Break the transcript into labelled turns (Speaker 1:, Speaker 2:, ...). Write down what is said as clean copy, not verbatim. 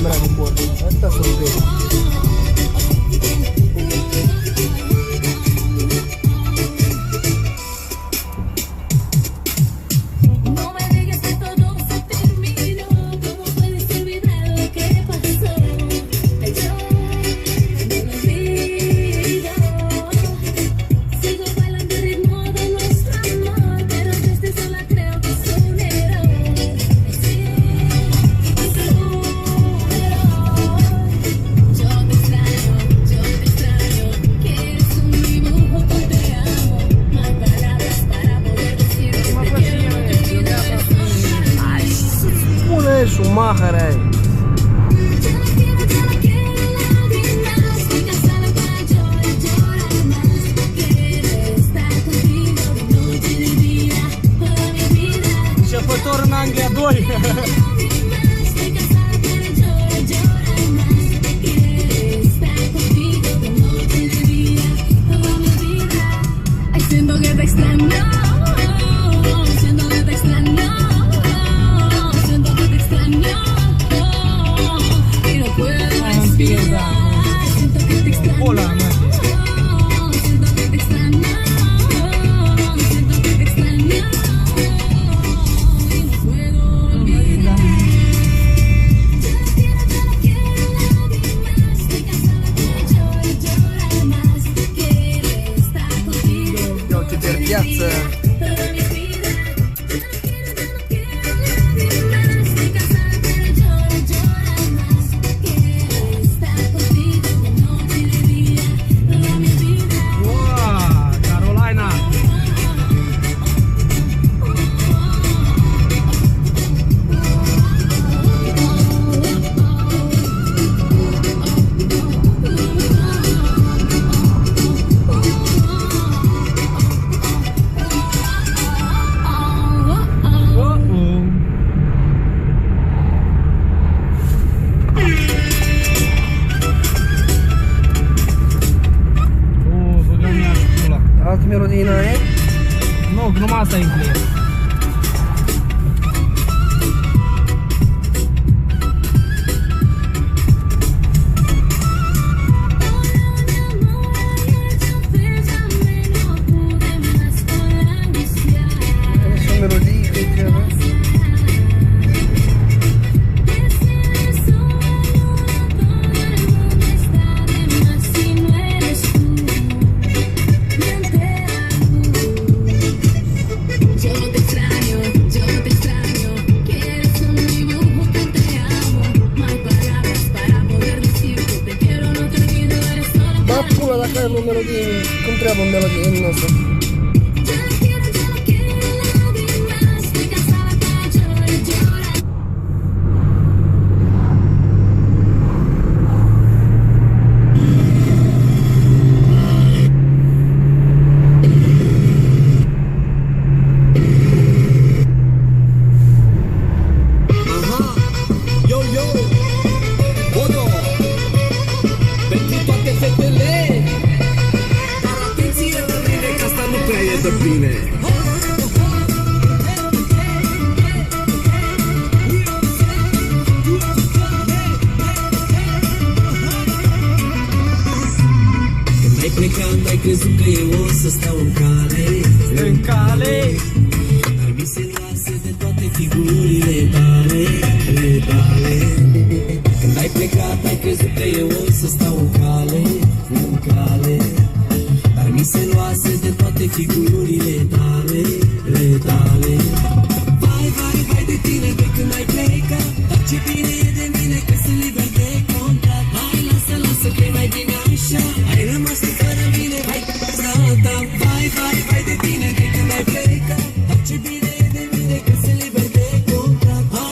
Speaker 1: Dragon Ball. Asta sunt greu. Schumacher, ey. Începător în Anglia 2. Piață. Altă melodie n-ai?
Speaker 2: Nu, numai asta e incluit.
Speaker 1: Sunt melodii, cred că dacă am o melodie, cum treabă o melodie în asta?
Speaker 3: Bine. Când ai plecat, ai crezut că eu o să stau în cale.
Speaker 2: În cale.
Speaker 3: Dar mi se lasă de toate figurile tale. Când ai plecat, ai crezut că eu o să stau în cale. Dar mi se luase de toate figurile tale. Vai de tine de când ai plecat. Dar ce bine